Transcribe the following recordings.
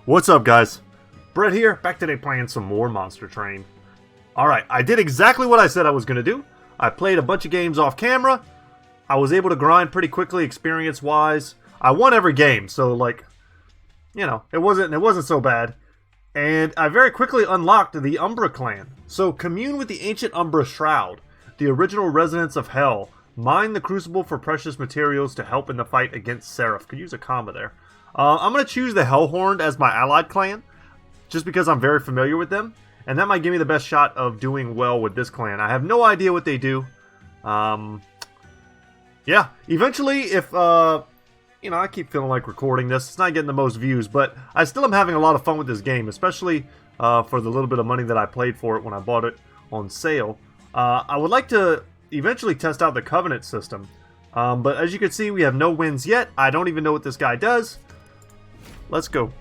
What's up, guys? Brett here, back today playing some more Monster Train. Alright, I did exactly what I said I was going to do. I played a bunch of games off camera. I was able to grind pretty quickly, experience-wise. I won every game, so, like, you know, it wasn't so bad. And I very quickly unlocked the Umbra clan. So, commune with the ancient Umbra Shroud, the original residents of Hell. Mine the Crucible for precious materials to help in the fight against Seraph. Could use a comma there. I'm going to choose the Hellhorned as my allied clan, just because I'm very familiar with them, and that might give me the best shot of doing well with this clan. I have no idea what they do. Yeah, eventually, if, you know, I keep feeling like recording this, it's not getting the most views, but I still am having a lot of fun with this game, especially for the little bit of money that I paid for it when I bought it on sale. I would like to eventually test out the Covenant system, but as you can see, we have no wins yet. I don't even know what this guy does. Let's go.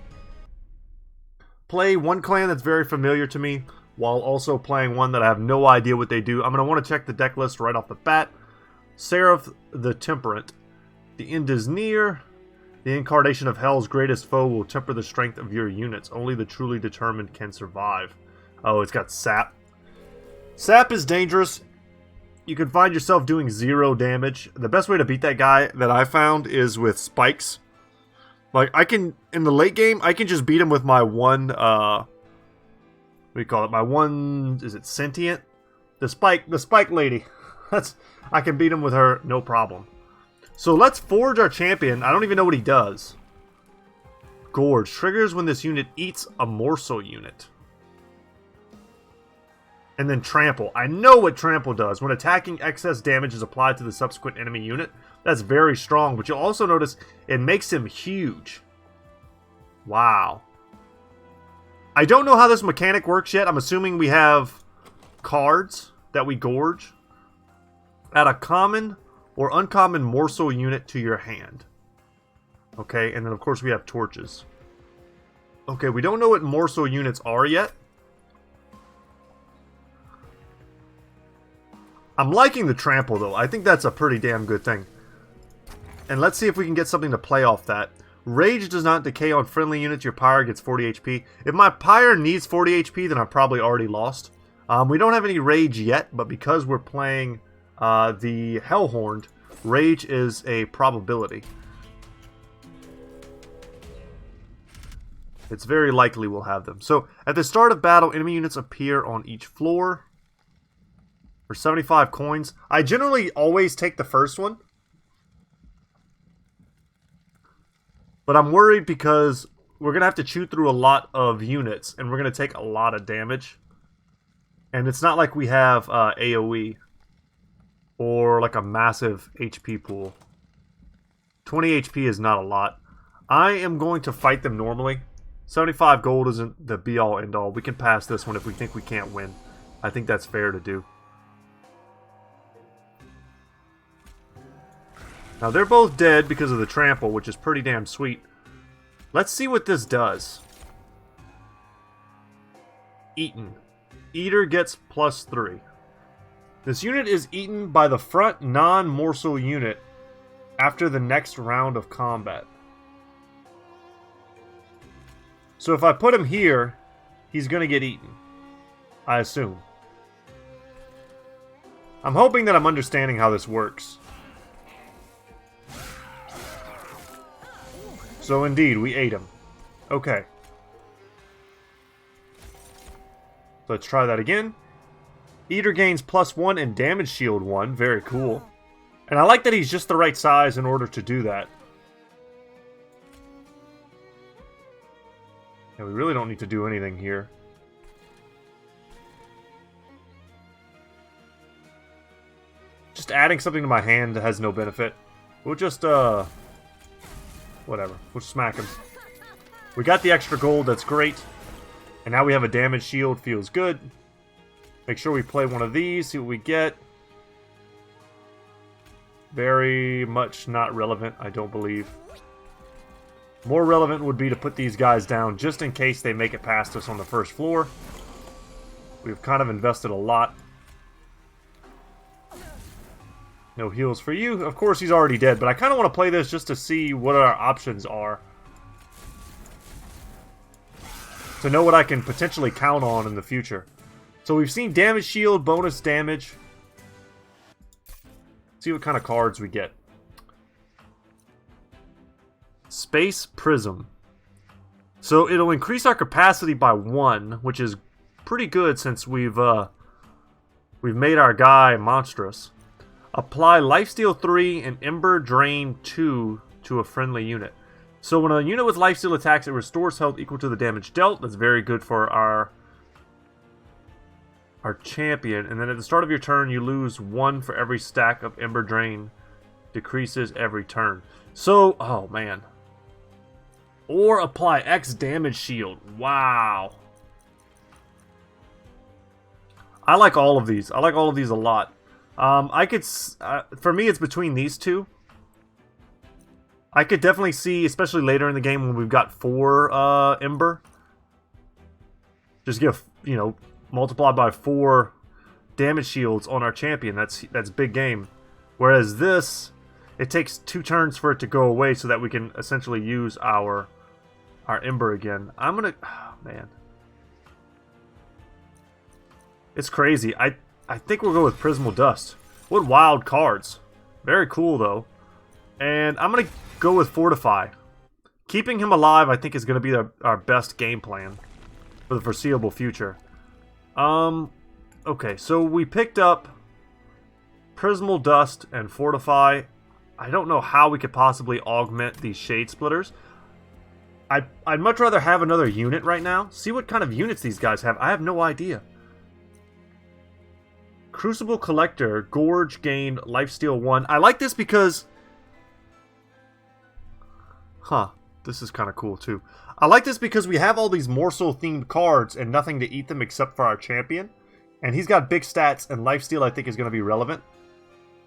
Play one clan that's very familiar to me, while also playing one that I have no idea what they do. I'm going to want to check the deck list right off the bat. Seraph the Temperate. The end is near. The incarnation of Hell's greatest foe will temper the strength of your units. Only the truly determined can survive. Oh, it's got sap. Sap is dangerous. You can find yourself doing 0 damage. The best way to beat that guy that I found is with spikes. Like, I can, in the late game, I can just beat him with my one, what do you call it? My one, is it sentient? The spike lady. I can beat him with her, no problem. So let's forge our champion. I don't even know what he does. Gorge. Triggers when this unit eats a morsel unit. And then trample. I know what trample does. When attacking, excess damage is applied to the subsequent enemy unit. That's very strong, but you'll also notice it makes him huge. Wow. I don't know how this mechanic works yet. I'm assuming we have cards that we gorge. Add a common or uncommon morsel unit to your hand. Okay, and then of course we have torches. Okay, we don't know what morsel units are yet. I'm liking the trample though. I think that's a pretty damn good thing. And let's see if we can get something to play off that. Rage does not decay on friendly units. Your pyre gets 40 HP. If my pyre needs 40 HP, then I'm probably already lost. We don't have any rage yet, but because we're playing the Hellhorned, rage is a probability. It's very likely we'll have them. So, at the start of battle, enemy units appear on each floor. For 75 coins. I generally always take the first one. But I'm worried because we're going to have to chew through a lot of units. And we're going to take a lot of damage. And it's not like we have AoE. Or like a massive HP pool. 20 HP is not a lot. I am going to fight them normally. 75 gold isn't the be-all end-all. We can pass this one if we think we can't win. I think that's fair to do. Now, they're both dead because of the trample, which is pretty damn sweet. Let's see what this does. Eaten. Eater gets +3. This unit is eaten by the front non-morsel unit after the next round of combat. So if I put him here, he's going to get eaten. I assume. I'm hoping that I'm understanding how this works. So indeed, we ate him. Okay. Let's try that again. Eater gains +1 and damage shield 1. Very cool. And I like that he's just the right size in order to do that. And we really don't need to do anything here. Just adding something to my hand has no benefit. We'll just, whatever. We'll smack him. We got the extra gold. That's great. And now we have a damage shield. Feels good. Make sure we play one of these. See what we get. Very much not relevant, I don't believe. More relevant would be to put these guys down just in case they make it past us on the first floor. We've kind of invested a lot. No heals for you. Of course, he's already dead, but I kind of want to play this just to see what our options are. to know what I can potentially count on in the future. So we've seen damage shield, bonus damage. See what kind of cards we get. Space Prism. So it'll increase our capacity by 1, which is pretty good since we've made our guy monstrous. Apply Lifesteal 3 and Ember Drain 2 to a friendly unit. So when a unit with Lifesteal attacks, it restores health equal to the damage dealt. That's very good for our champion. And then at the start of your turn, you lose 1 for every stack of Ember Drain. Decreases every turn. So, oh man. Or apply X damage shield. Wow. I like all of these. I like all of these a lot. I could, for me, it's between these two. I could definitely see, especially later in the game when we've got 4 Ember. Just give, you know, multiply by 4 damage shields on our champion. That's big game. Whereas this, it takes 2 turns for it to go away so that we can essentially use our Ember again. I'm gonna... Oh, man. It's crazy. I think we'll go with Prismal Dust. What wild cards. Very cool, though. And I'm gonna go with Fortify. Keeping him alive, I think, is gonna be our best game plan for the foreseeable future. Okay, so we picked up Prismal Dust and Fortify. I don't know how we could possibly augment these Shade Splitters. I'd much rather have another unit right now. See what kind of units these guys have. I have no idea. Crucible Collector, Gorge, gain, Lifesteal 1. I like this because... Huh, this is kind of cool too. I like this because we have all these morsel-themed cards and nothing to eat them except for our champion. And he's got big stats, and Lifesteal I think is going to be relevant.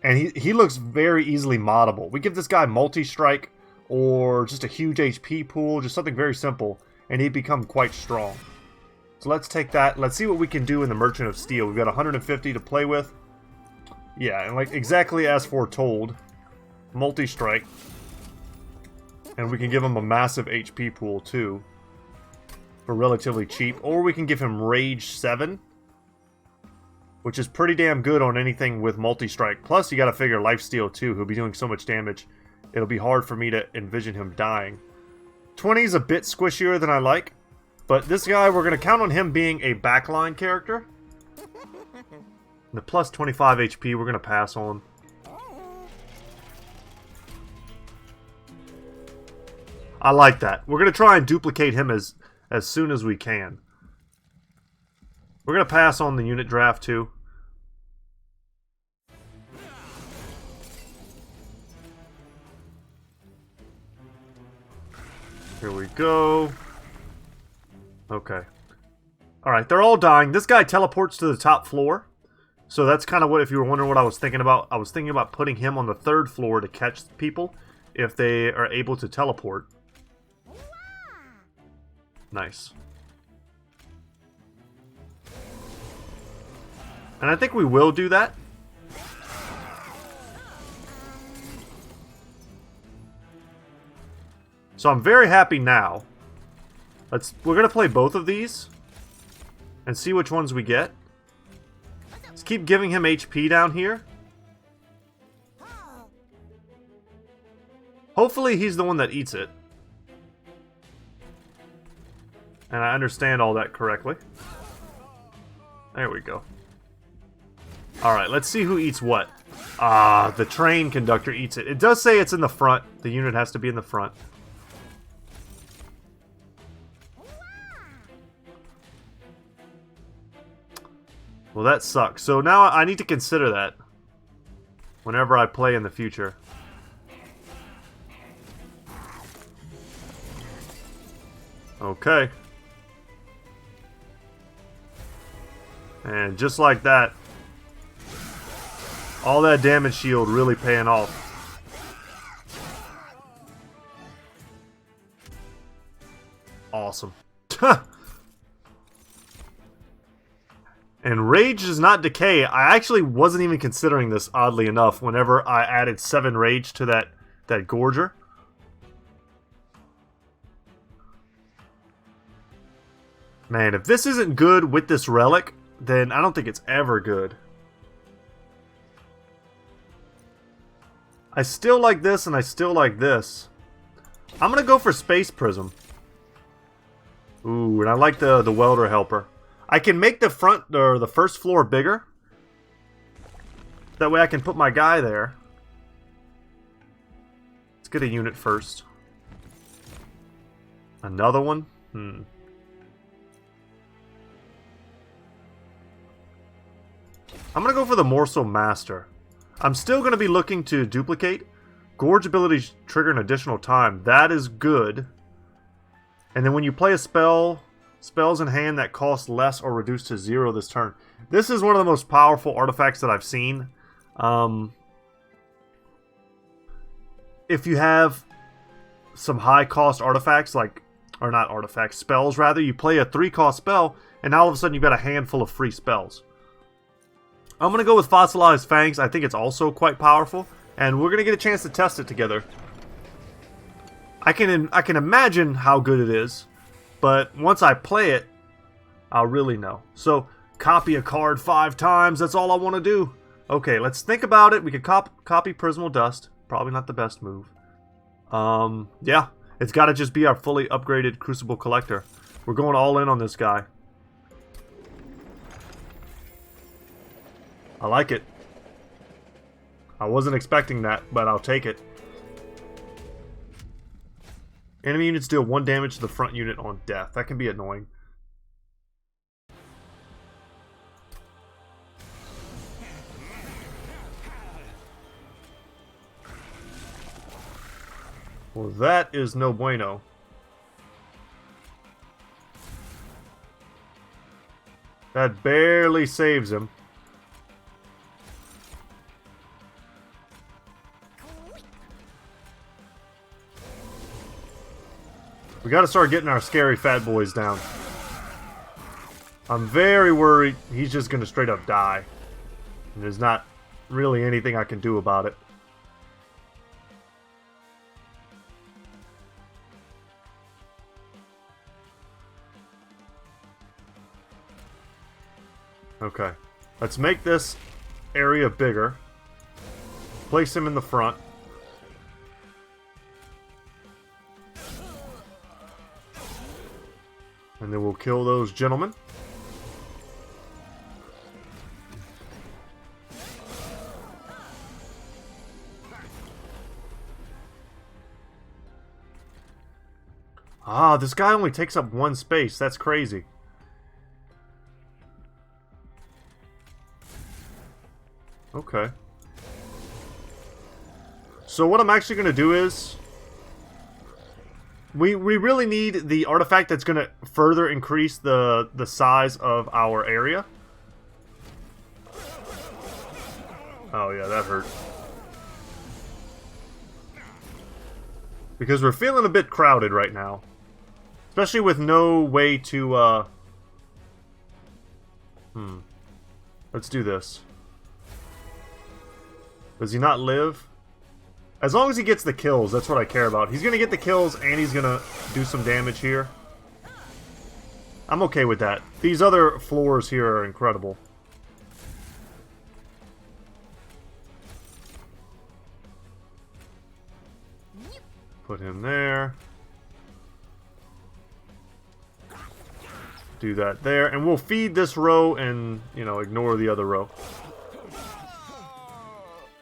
And he looks very easily moddable. We give this guy multi-strike or just a huge HP pool, just something very simple, and he'd become quite strong. So let's take that. Let's see what we can do in the Merchant of Steel. We've got 150 to play with. Yeah, and like exactly as foretold, multi-strike. And we can give him a massive HP pool too, for relatively cheap. Or we can give him Rage 7, which is pretty damn good on anything with multi-strike. Plus, you gotta figure Lifesteal too, who'll be doing so much damage. It'll be hard for me to envision him dying. 20 is a bit squishier than I like. But this guy, we're going to count on him being a backline character. The plus 25 HP, we're going to pass on. I like that. We're going to try and duplicate him as soon as we can. We're going to pass on the unit draft too. Here we go. Okay. Alright, they're all dying. This guy teleports to the top floor. So that's kind of what, if you were wondering what I was thinking about, I was thinking about putting him on the 3rd floor to catch people if they are able to teleport. Nice. And I think we will do that. So I'm very happy now. We're gonna play both of these and see which ones we get. Let's keep giving him HP down here. Hopefully he's the one that eats it. And I understand all that correctly. There we go. Alright, let's see who eats what. Ah, the train conductor eats it. It does say it's in the front. The unit has to be in the front. Well, that sucks. So now I need to consider that whenever I play in the future. Okay. And just like that, all that damage shield really paying off. Awesome. And Rage does not decay. I actually wasn't even considering this, oddly enough, whenever I added 7 Rage to that Gorger. Man, if this isn't good with this relic, then I don't think it's ever good. I still like this, and I still like this. I'm gonna go for Space Prism. Ooh, and I like the Welder Helper. I can make the front or the first floor bigger. That way I can put my guy there. Let's get a unit first. Another one? I'm gonna go for the Morsel Master. I'm still gonna be looking to duplicate. Gorge abilities trigger an additional time. That is good. And then when you play a spell, spells in hand that cost less or reduce to 0 this turn. This is one of the most powerful artifacts that I've seen. If you have some high cost artifacts, like, or not artifacts, spells rather, you play a 3-cost spell, and now all of a sudden you've got a handful of free spells. I'm going to go with Fossilized Fangs. I think it's also quite powerful, and we're going to get a chance to test it together. I can imagine how good it is, but once I play it, I'll really know. So, copy a card 5 times, that's all I want to do. Okay, let's think about it. We could copy Prismal Dust. Probably not the best move. Yeah, it's got to just be our fully upgraded Crucible Collector. We're going all in on this guy. I like it. I wasn't expecting that, but I'll take it. Enemy units deal 1 damage to the front unit on death. That can be annoying. Well, that is no bueno. That barely saves him. We gotta start getting our scary fat boys down. I'm very worried he's just gonna straight up die. And there's not really anything I can do about it. Okay. Let's make this area bigger. Place him in the front. And then we'll kill those gentlemen. Ah, this guy only takes up 1 space. That's crazy. Okay. So what I'm actually going to do is... We really need the artifact that's going to further increase the size of our area. Oh yeah, that hurt. Because we're feeling a bit crowded right now. Especially with no way to, Let's do this. Does he not live? As long as he gets the kills, that's what I care about. He's going to get the kills, and he's going to do some damage here. I'm okay with that. These other floors here are incredible. Put him there. Do that there. And we'll feed this row and, you know, ignore the other row.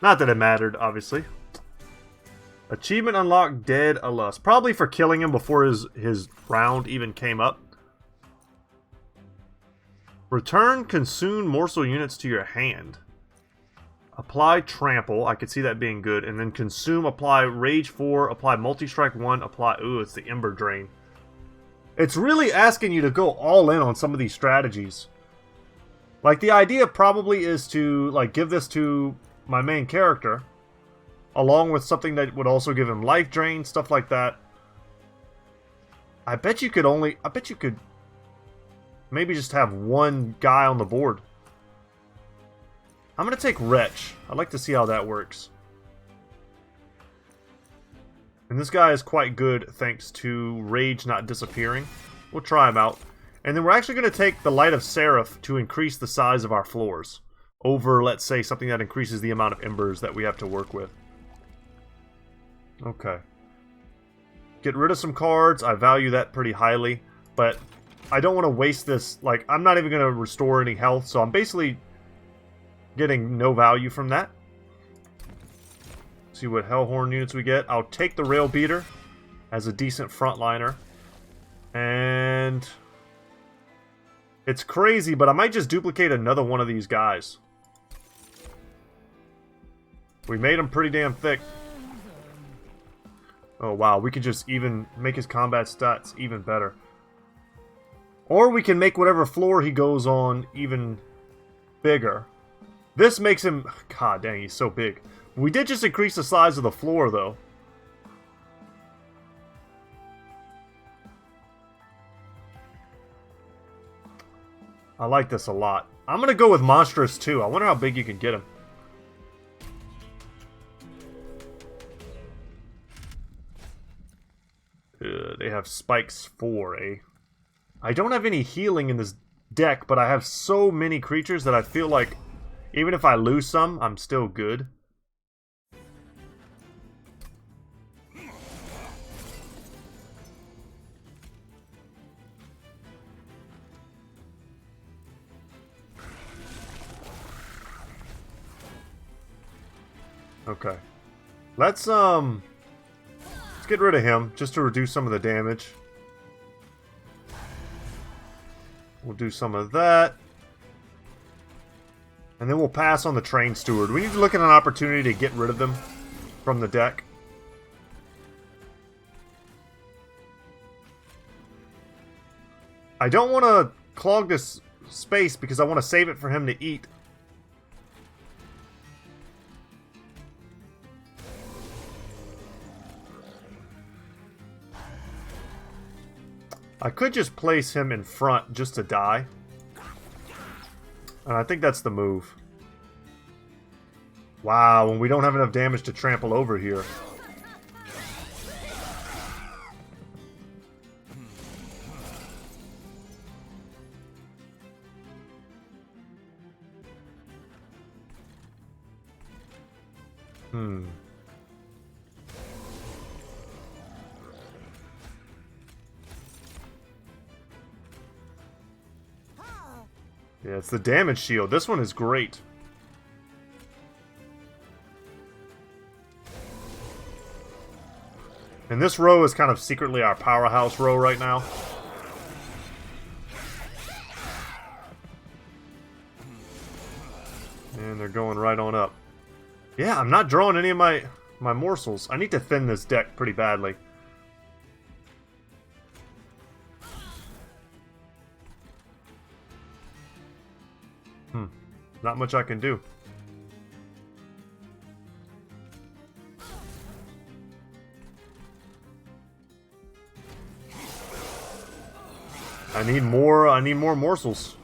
Not that it mattered, obviously. Achievement unlocked, Dead Alus. Probably for killing him before his round even came up. Return consumed morsel units to your hand. Apply Trample. I could see that being good. And then consume, apply Rage 4, apply Multi-Strike 1, apply... Ooh, it's the Ember Drain. It's really asking you to go all in on some of these strategies. Like, the idea probably is to, like, give this to my main character. Along with something that would also give him life drain, stuff like that. I bet you could maybe just have 1 guy on the board. I'm going to take Wretch. I'd like to see how that works. And this guy is quite good thanks to Rage not disappearing. We'll try him out. And then we're actually going to take the Light of Seraph to increase the size of our floors. Over, let's say, something that increases the amount of embers that we have to work with. Okay. Get rid of some cards. I value that pretty highly. But I don't want to waste this. Like, I'm not even going to restore any health. So I'm basically getting no value from that. See what Hellhorn units we get. I'll take the Rail Beater as a decent frontliner. And it's crazy, but I might just duplicate another one of these guys. We made him pretty damn thick. Oh wow, we could just even make his combat stats even better. Or we can make whatever floor he goes on even bigger. This makes him... God dang, he's so big. We did just increase the size of the floor, though. I like this a lot. I'm going to go with Monstrous, too. I wonder how big you can get him. They have spikes 4, eh? I don't have any healing in this deck, but I have so many creatures that I feel like even if I lose some, I'm still good. Okay. Let's get rid of him, just to reduce some of the damage. We'll do some of that. And then we'll pass on the Train Steward. We need to look at an opportunity to get rid of them from the deck. I don't want to clog this space because I want to save it for him to eat. I could just place him in front just to die. And I think that's the move. Wow, and we don't have enough damage to trample over here. Yeah, it's the damage shield. This one is great. And this row is kind of secretly our powerhouse row right now. And they're going right on up. Yeah, I'm not drawing any of my morsels. I need to thin this deck pretty badly. Not much I can do. I need more morsels.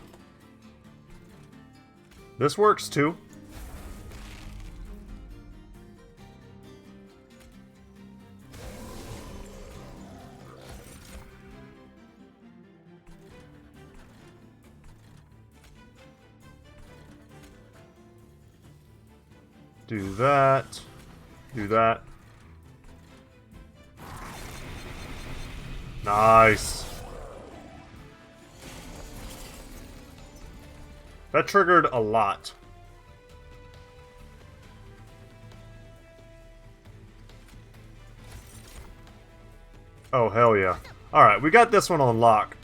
This works too. Do that. Do that. Nice. That triggered a lot. Oh, hell yeah. Alright, we got this one on lock.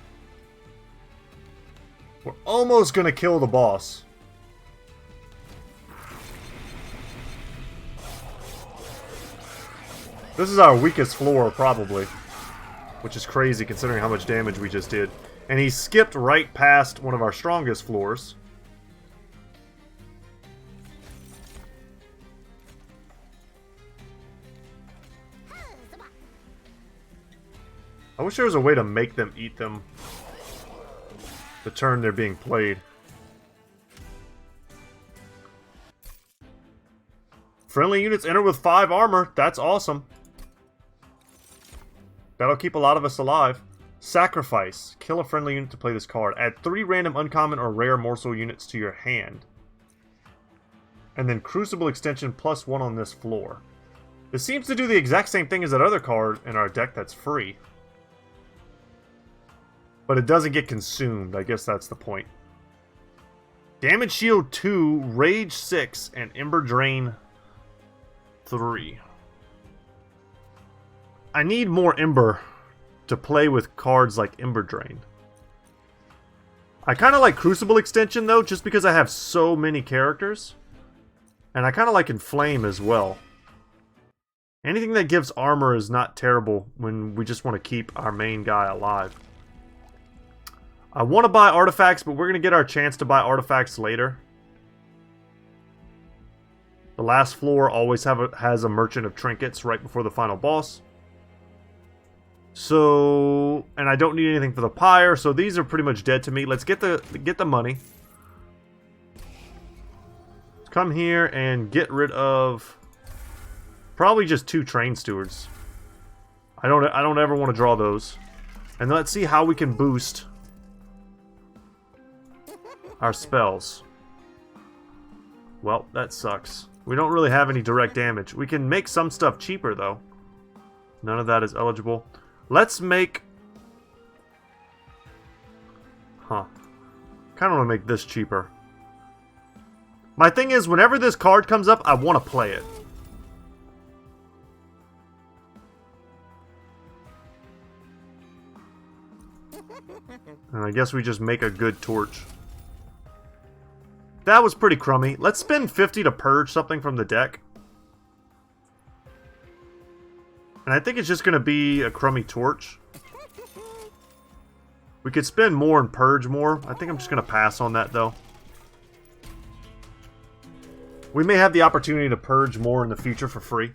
We're almost gonna kill the boss. This is our weakest floor, probably. Which is crazy, considering how much damage we just did. And he skipped right past one of our strongest floors. I wish there was a way to make them eat them the turn they're being played. Friendly units enter with 5 armor. That's awesome. That'll keep a lot of us alive. Sacrifice. Kill a friendly unit to play this card. Add 3 random uncommon or rare morsel units to your hand. And then Crucible Extension +1 on this floor. This seems to do the exact same thing as that other card in our deck that's free. But it doesn't get consumed. I guess that's the point. Damage Shield 2, Rage 6, and Ember Drain 3. I need more Ember to play with cards like Ember Drain. I kind of like Crucible Extension though, just because I have so many characters. And I kind of like Inflame as well. Anything that gives armor is not terrible when we just want to keep our main guy alive. I want to buy artifacts, but we're going to get our chance to buy artifacts later. The last floor always has a Merchant of Trinkets right before the final boss. So, and I don't need anything for the pyre, so these are pretty much dead to me. Let's get the money. Let's come here and get rid of probably just 2 train stewards. I don't ever want to draw those. And let's see how we can boost our spells. Well, that sucks. We don't really have any direct damage. We can make some stuff cheaper though. None of that is eligible. Let's make... Kind of want to make this cheaper. My thing is, whenever this card comes up, I want to play it. And I guess we just make a good torch. That was pretty crummy. Let's spend 50 to purge something from the deck. And I think it's just going to be a crummy torch. We could spend more and purge more. I think I'm just going to pass on that, though. We may have the opportunity to purge more in the future for free.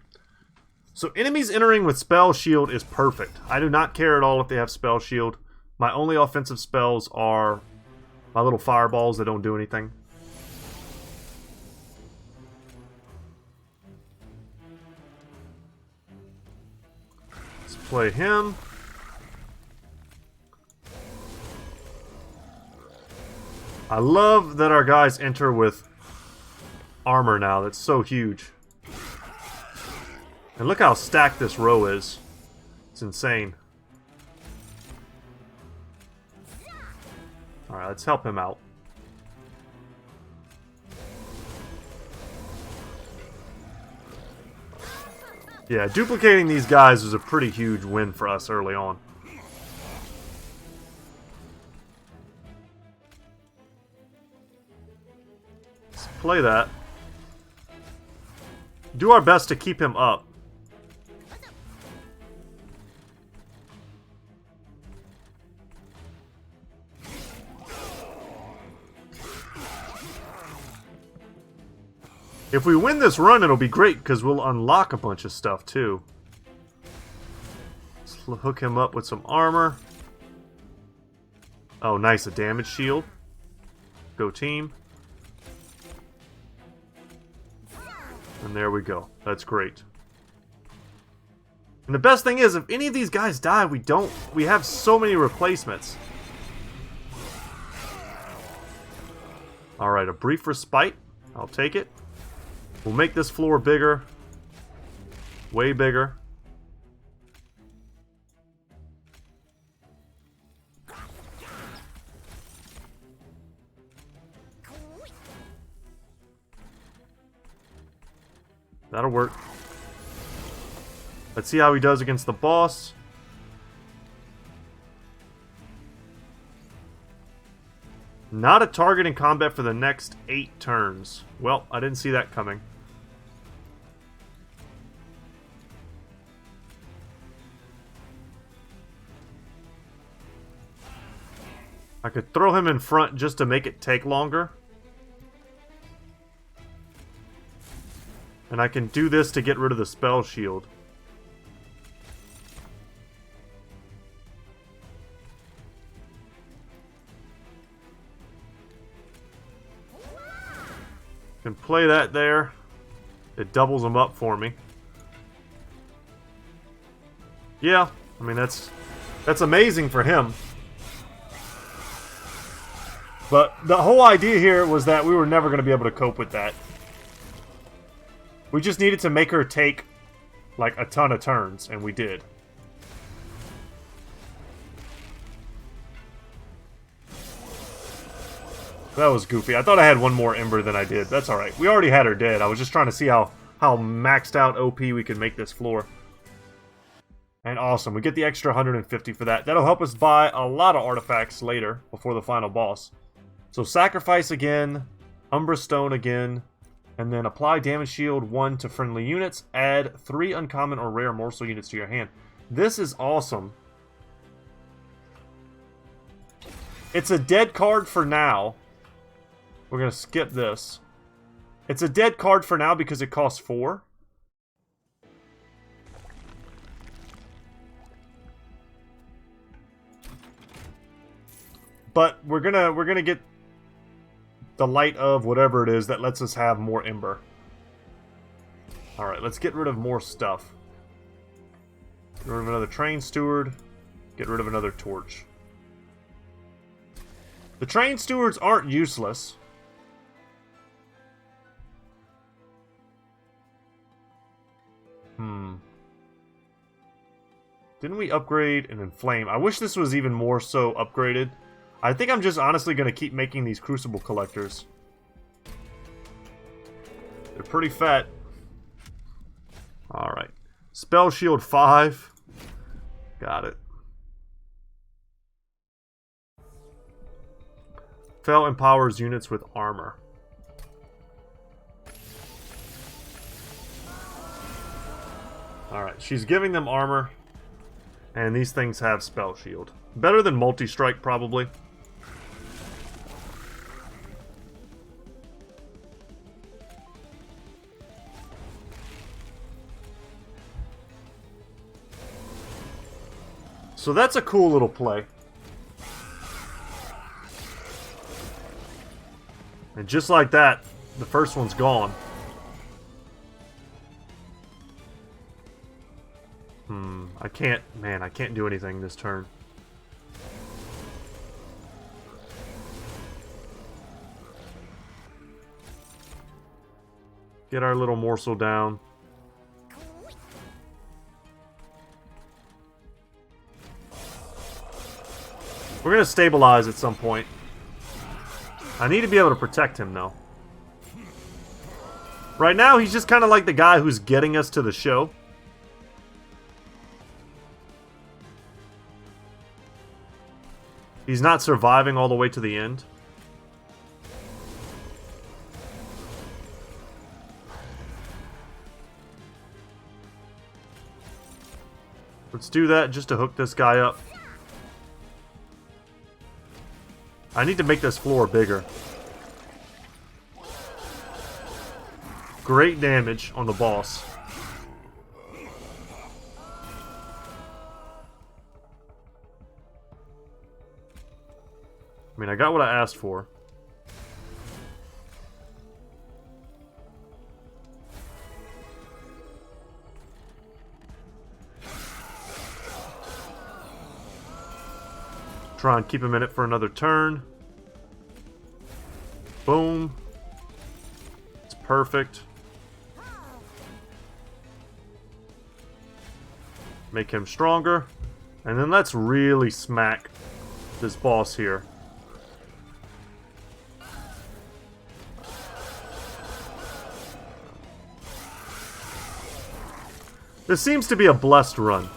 So enemies entering with Spell Shield is perfect. I do not care at all if they have Spell Shield. My only offensive spells are my little fireballs that don't do anything. Play him. I love that our guys enter with armor now. That's so huge. And look how stacked this row is. It's insane. Alright, let's help him out. Yeah, duplicating these guys was a pretty huge win for us early on. Let's play that. Do our best to keep him up. If we win this run, it'll be great, because we'll unlock a bunch of stuff, too. Let's hook him up with some armor. Oh, nice, a damage shield. Go team. And there we go. That's great. And the best thing is, if any of these guys die, we have so many replacements. Alright, a brief respite. I'll take it. We'll make this floor bigger. Way bigger. That'll work. Let's see how he does against the boss. Not a target in combat for the next 8 turns. Well, I didn't see that coming. I could throw him in front just to make it take longer. And I can do this to get rid of the spell shield. Can play that there. It doubles them up for me. Yeah, I mean that's That's amazing for him. But the whole idea here was that we were never going to be able to cope with that. We just needed to make her take, like, a ton of turns, and we did. That was goofy. I thought I had one more Ember than I did. That's alright. We already had her dead. I was just trying to see how maxed out OP we could make this floor. And awesome. We get the extra 150 for that. That'll help us buy a lot of artifacts later, before the final boss. So Sacrifice again, Umbra Stone again, and then apply damage shield 1 to friendly units. Add 3 uncommon or rare morsel units to your hand. This is awesome. It's a dead card for now. We're going to skip this. It's a dead card for now because it costs 4. But we're gonna get the light of whatever it is that lets us have more Ember. Alright, let's get rid of more stuff. Get rid of another Train Steward. Get rid of another Torch. The Train Stewards aren't useless. Didn't we upgrade and inflame? I wish this was even more so upgraded. I think I'm just honestly going to keep making these Crucible Collectors. They're pretty fat. Alright. Spell Shield 5. Got it. Fel empowers units with armor. Alright, she's giving them armor. And these things have Spell Shield. Better than Multi-Strike, probably. So that's a cool little play. And just like that, the first one's gone. I can't do anything this turn. Get our little morsel down. We're gonna stabilize at some point. I need to be able to protect him, though. Right now, he's just kind of like the guy who's getting us to the show. He's not surviving all the way to the end. Let's do that just to hook this guy up. I need to make this floor bigger. Great damage on the boss. I mean, I got what I asked for. Try and keep him in it for another turn. Boom. It's perfect. Make him stronger. And then let's really smack this boss here. This seems to be a blessed run.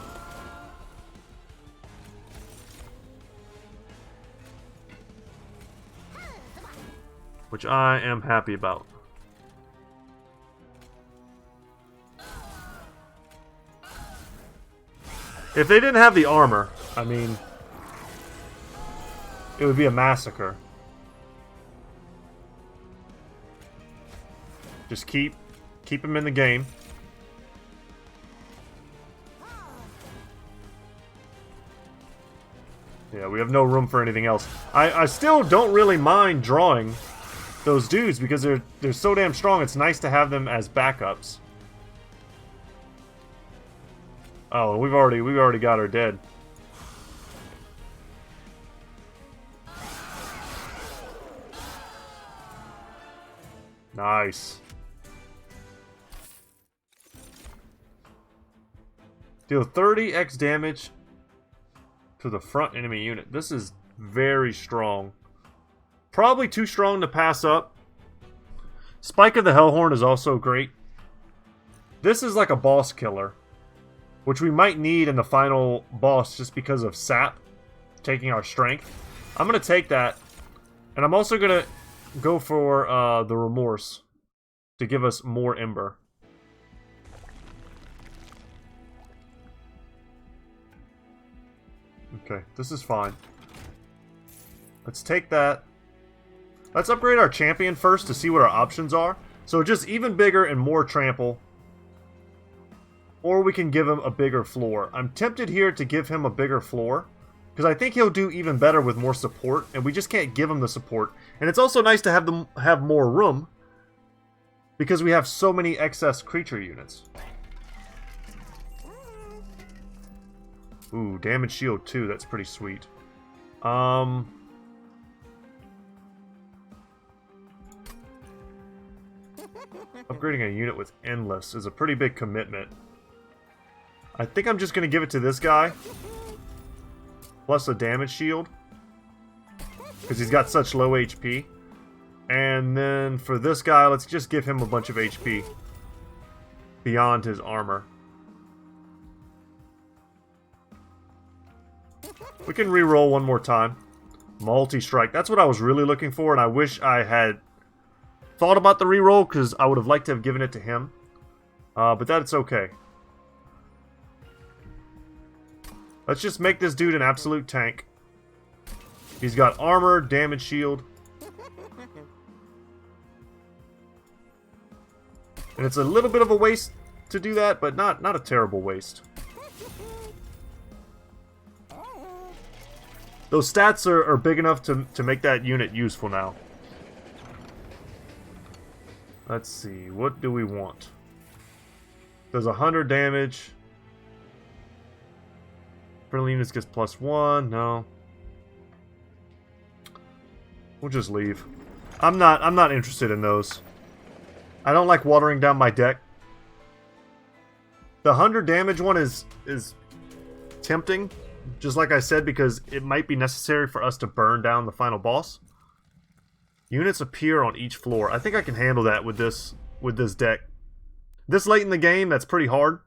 Which I am happy about. If they didn't have the armor, I mean, it would be a massacre. Just keep him in the game. Yeah, we have no room for anything else. I still don't really mind drawing those dudes because they're so damn strong. It's nice to have them as backups. Oh, we've already got her dead. Nice. Deal 30x damage to the front enemy unit. This is very strong. Probably too strong to pass up. Spike of the Hellhorn is also great. This is like a boss killer, which we might need in the final boss just because of sap taking our strength. I'm going to take that, and I'm also going to go for the Remorse to give us more Ember. Okay, this is fine. Let's take that. Let's upgrade our champion first to see what our options are. So just even bigger and more trample. Or we can give him a bigger floor. I'm tempted here to give him a bigger floor, because I think he'll do even better with more support, and we just can't give him the support. And it's also nice to have them have more room, because we have so many excess creature units. Ooh, damage shield 2, that's pretty sweet. Upgrading a unit with Endless is a pretty big commitment. I think I'm just going to give it to this guy. Plus a damage shield. Because he's got such low HP. And then for this guy, let's just give him a bunch of HP. Beyond his armor. We can re-roll one more time. Multi-strike. That's what I was really looking for, and I wish I had thought about the re-roll, because I would have liked to have given it to him. But that's okay. Let's just make this dude an absolute tank. He's got armor, damage shield. And it's a little bit of a waste to do that, but not a terrible waste. Those stats are big enough to make that unit useful now. Let's see, what do we want? Does 100 damage. Friendly units gets +1, no. We'll just leave. I'm not interested in those. I don't like watering down my deck. The 100 damage one is tempting, just like I said, because it might be necessary for us to burn down the final boss. Units appear on each floor. I think I can handle that with this deck. This late in the game, that's pretty hard.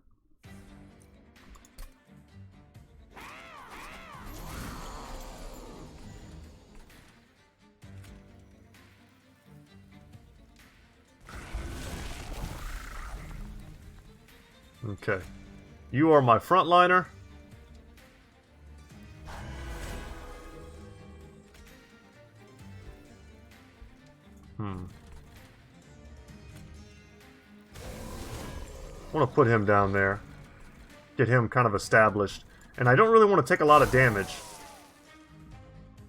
Okay. You are my frontliner. I want to put him down there. Get him kind of established. And I don't really want to take a lot of damage.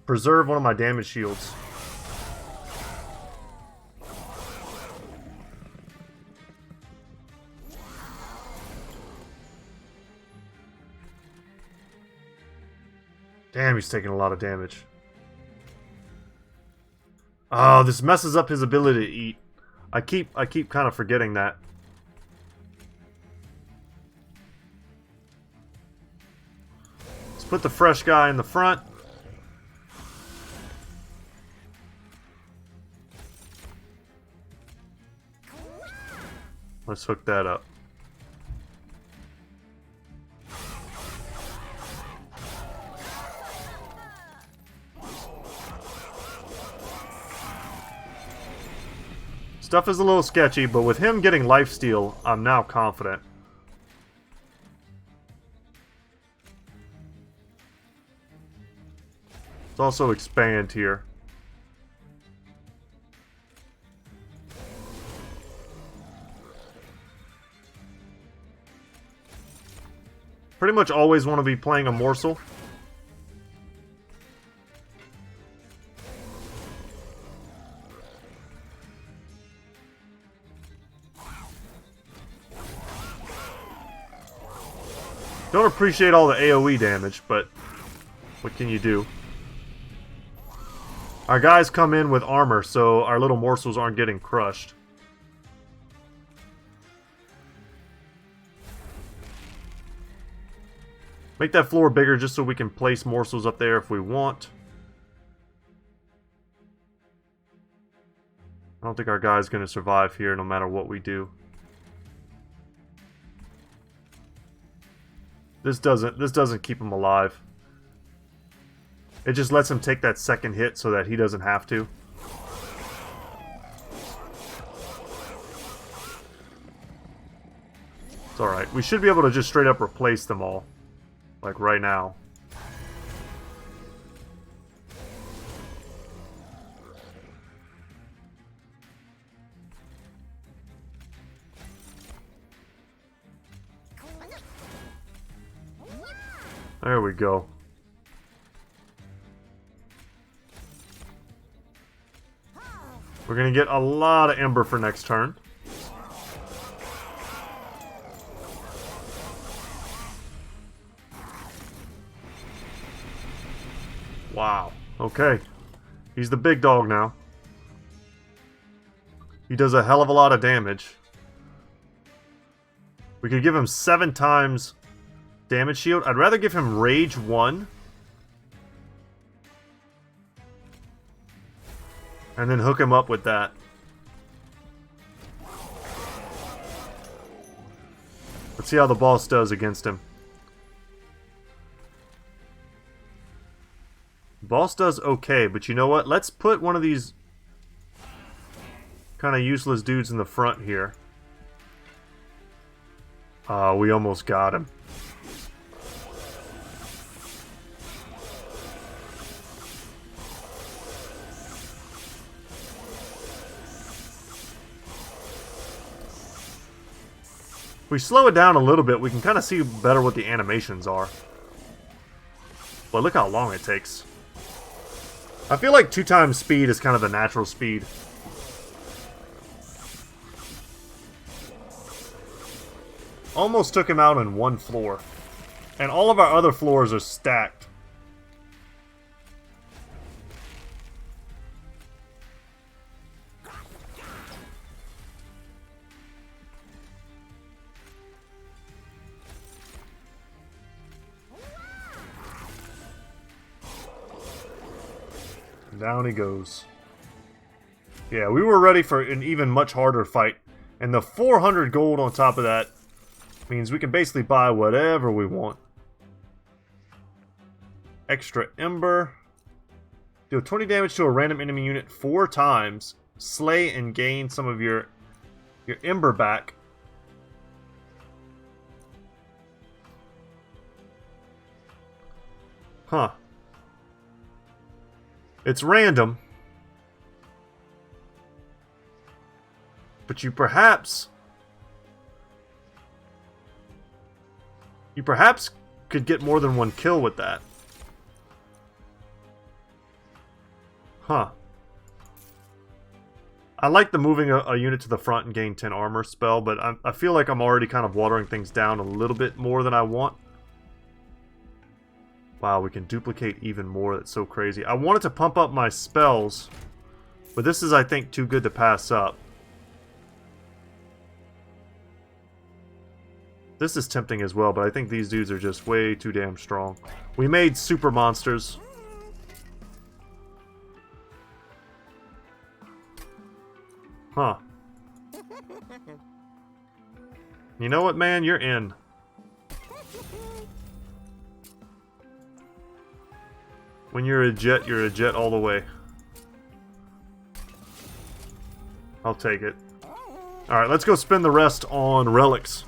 Preserve one of my damage shields. Damn, he's taking a lot of damage. Oh, this messes up his ability to eat. I keep kind of forgetting that. Let's put the fresh guy in the front. Let's hook that up. Stuff is a little sketchy, but with him getting lifesteal, I'm now confident. Let's also expand here. Pretty much always want to be playing a morsel. Don't appreciate all the AoE damage, but what can you do? Our guys come in with armor, so our little morsels aren't getting crushed. Make that floor bigger just so we can place morsels up there if we want. I don't think our guy's going to survive here no matter what we do. This doesn't keep him alive. It just lets him take that second hit so that he doesn't have to. It's alright. We should be able to just straight up replace them all. Like right now. There we go. We're gonna get a lot of Ember for next turn. Wow. Okay. He's the big dog now. He does a hell of a lot of damage. We could give him 7 times damage shield. I'd rather give him Rage 1. And then hook him up with that. Let's see how the boss does against him. Boss does okay, but you know what? Let's put one of these kind of useless dudes in the front here. We almost got him. If we slow it down a little bit, we can kind of see better what the animations are. But look how long it takes. I feel like 2 times speed is kind of the natural speed. Almost took him out in 1 floor. And all of our other floors are stacked. Down he goes. Yeah, we were ready for an even much harder fight. And the 400 gold on top of that means we can basically buy whatever we want. Extra Ember. Deal 20 damage to a random enemy unit 4 times. Slay and gain some of your Ember back. Huh. It's random. But you perhaps could get more than 1 kill with that. Huh. I like the moving a unit to the front and gain 10 armor spell, but I feel like I'm already kind of watering things down a little bit more than I want. Wow, we can duplicate even more. That's so crazy. I wanted to pump up my spells, but this is, I think, too good to pass up. This is tempting as well, but I think these dudes are just way too damn strong. We made super monsters. Huh. You know what, man? You're in. When you're a jet all the way. I'll take it. Alright, let's go spend the rest on relics.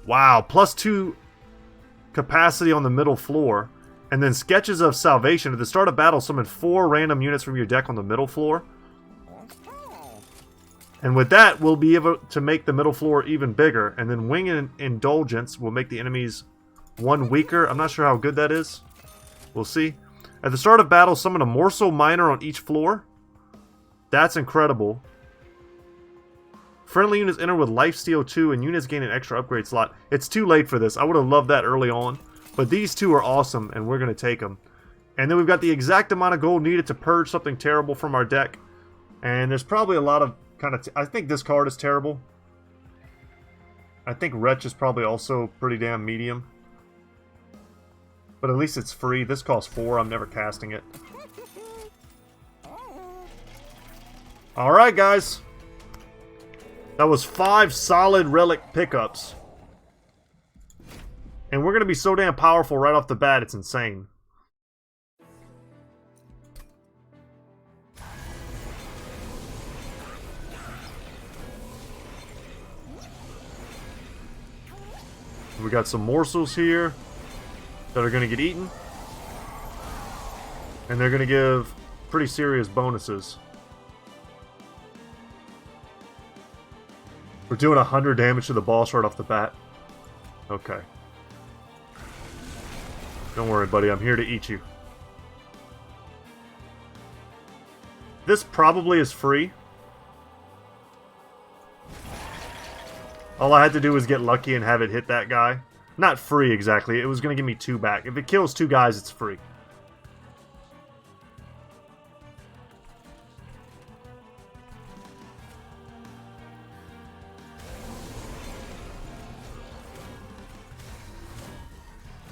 Wow, +2 capacity on the middle floor. And then Sketches of Salvation. At the start of battle, summon 4 random units from your deck on the middle floor. And with that, we'll be able to make the middle floor even bigger. And then Wing and Indulgence will make the enemies 1 weaker. I'm not sure how good that is. We'll see. At the start of battle, summon a Morsel Miner on each floor. That's incredible. Friendly units enter with Lifesteal 2, and units gain an extra upgrade slot. It's too late for this. I would have loved that early on. But these 2 are awesome, and we're going to take them. And then we've got the exact amount of gold needed to purge something terrible from our deck. And there's probably a lot of kind of... I think this card is terrible. I think Wretch is probably also pretty damn medium. But at least it's free. This costs 4. I'm never casting it. Alright, guys. That was 5 solid relic pickups. And we're going to be so damn powerful right off the bat, it's insane. We got some morsels here that are going to get eaten. And they're going to give pretty serious bonuses. We're doing 100 damage to the boss right off the bat. Okay. Don't worry, buddy. I'm here to eat you. This probably is free. All I had to do was get lucky and have it hit that guy. Not free, exactly. It was going to give me 2 back. If it kills 2 guys, it's free.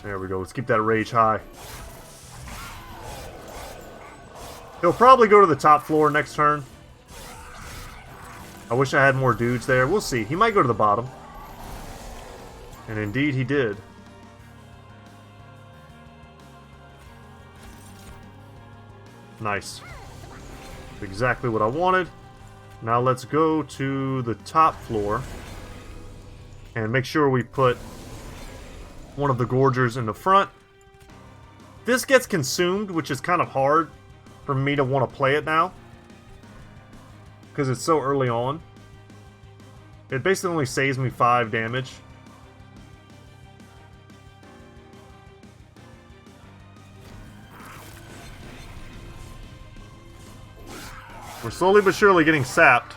There we go. Let's keep that rage high. He'll probably go to the top floor next turn. I wish I had more dudes there. We'll see. He might go to the bottom. And indeed he did. Nice. Exactly what I wanted. Now let's go to the top floor. And make sure we put one of the Gorgers in the front. This gets consumed, which is kind of hard for me to want to play it now. Because it's so early on. It basically only saves me 5 damage. We're slowly but surely getting sapped.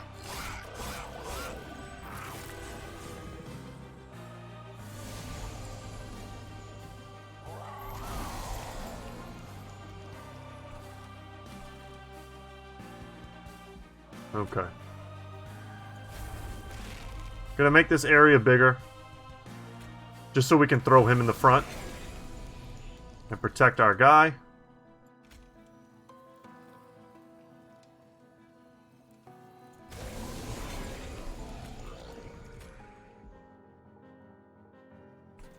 Okay. Gonna make this area bigger. Just so we can throw him in the front. And protect our guy.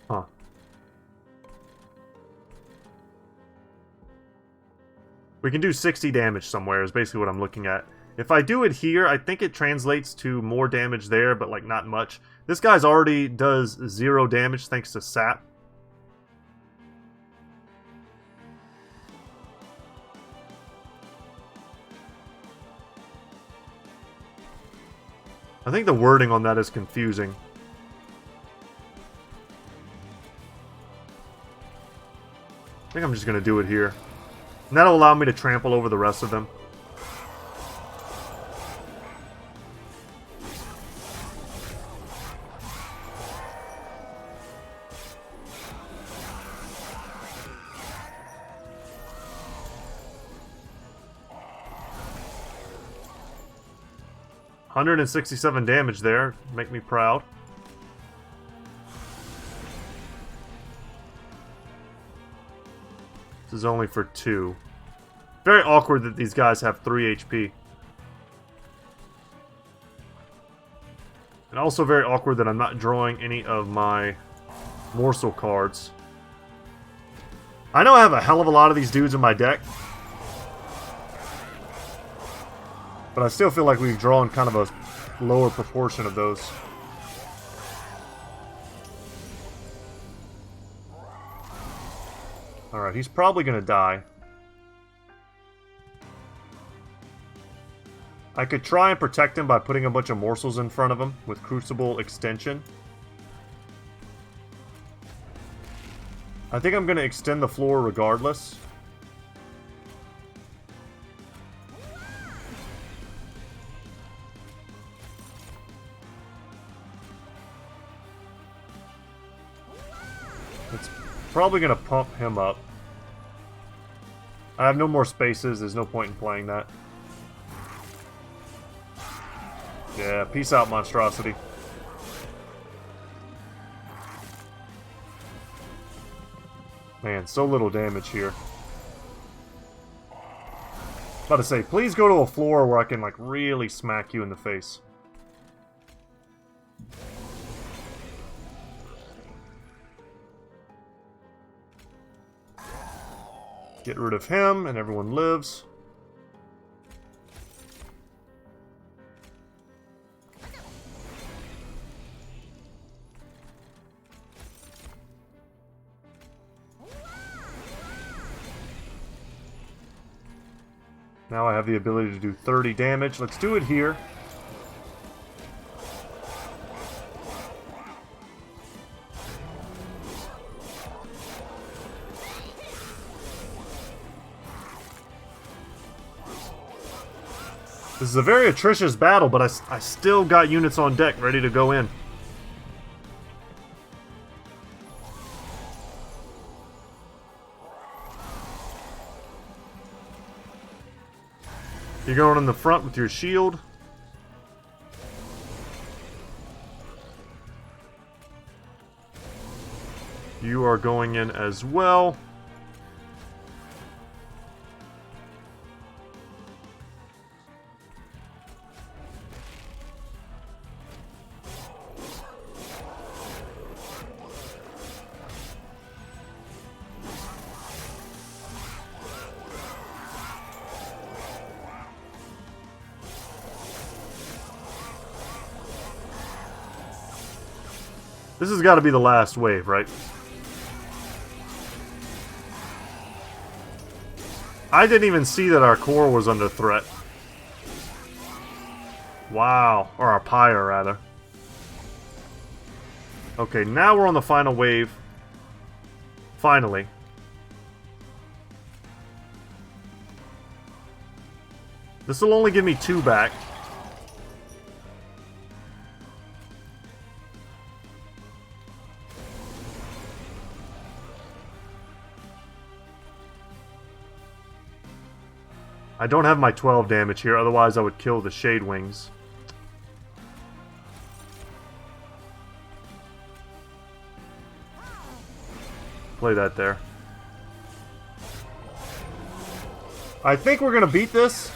Huh. We can do 60 damage somewhere is basically what I'm looking at. If I do it here, I think it translates to more damage there, but like not much. This guy's already does 0 damage thanks to sap. I think the wording on that is confusing. I think I'm just going to do it here. And that'll allow me to trample over the rest of them. $167 damage there. Make me proud. This is only for 2. Very awkward that these guys have 3 HP. And also very awkward that I'm not drawing any of my morsel cards. I know I have a hell of a lot of these dudes in my deck. But I still feel like we've drawn kind of a lower proportion of those. Alright, he's probably going to die. I could try and protect him by putting a bunch of morsels in front of him with Crucible Extension. I think I'm going to extend the floor regardless. It's probably going to pump him up. I have no more spaces. There's no point in playing that. Yeah, peace out, monstrosity. – Man, so little damage here. About to say, please go to a floor where I can, like, really smack you in the face. Get rid of him, and everyone lives. Now I have the ability to do 30 damage. Let's do it here. This is a very atrocious battle, but I still got units on deck ready to go in. You're going in the front with your shield. You are going in as well. This has got to be the last wave, right? I didn't even see that our core was under threat. Wow. Or our pyre, rather. Okay, now we're on the final wave. Finally. This will only give me 2 back. I don't have my 12 damage here, otherwise I would kill the Shade Wings. Play that there. I think we're gonna beat this,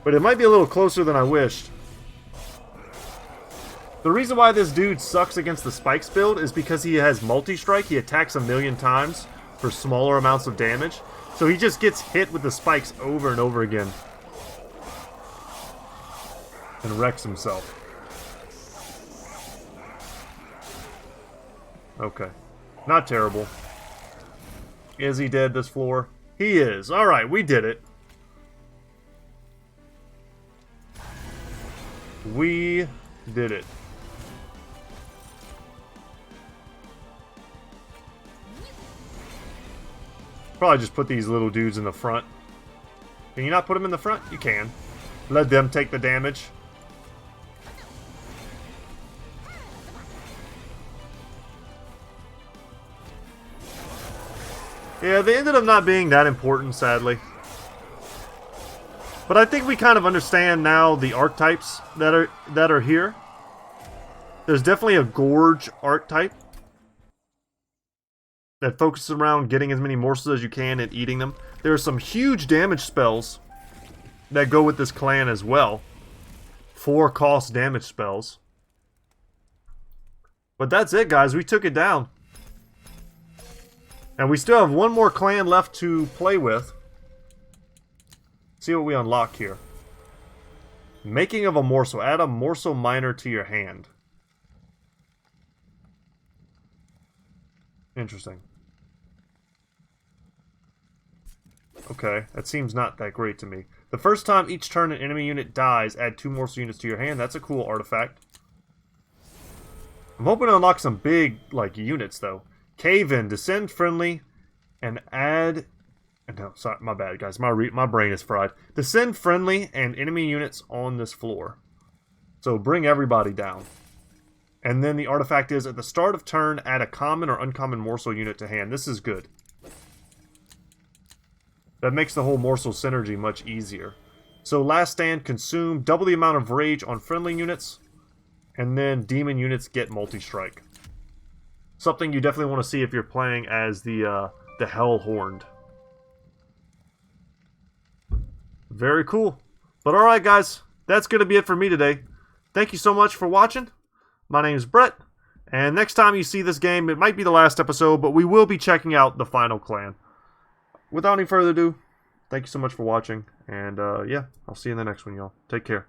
but it might be a little closer than I wished. The reason why this dude sucks against the Spikes build is because he has multi-strike. He attacks 1,000,000 times for smaller amounts of damage. So he just gets hit with the spikes over and over again. And wrecks himself. Okay. Not terrible. Is he dead this floor? He is. Alright, we did it. We did it. Probably just put these little dudes in the front. Can you not put them in the front? You can. Let them take the damage. Yeah, they ended up not being that important, sadly. But I think we kind of understand now the archetypes that are here. There's definitely a Gorge archetype that focuses around getting as many morsels as you can and eating them. There are some huge damage spells that go with this clan as well. 4 cost damage spells. But that's it, guys. We took it down. And we still have one more clan left to play with. See what we unlock here. Making of a morsel. Add a morsel miner to your hand. Interesting. Okay, that seems not that great to me. The first time each turn an enemy unit dies, add 2 morsel units to your hand. That's a cool artifact. I'm hoping to unlock some big, like, units, though. Cave in, descend friendly, and add... No, sorry, my bad, guys. My brain is fried. Descend friendly and enemy units on this floor. So bring everybody down. And then the artifact is, at the start of turn, add a common or uncommon morsel unit to hand. This is good. That makes the whole morsel synergy much easier. So last stand, consume, double the amount of rage on friendly units, and then demon units get multi-strike. Something you definitely want to see if you're playing as the Hellhorned. Very cool. But alright guys, that's going to be it for me today. Thank you so much for watching. My name is Brett, and next time you see this game, it might be the last episode, but we will be checking out the final clan. Without any further ado, thank you so much for watching, and yeah, I'll see you in the next one, y'all. Take care.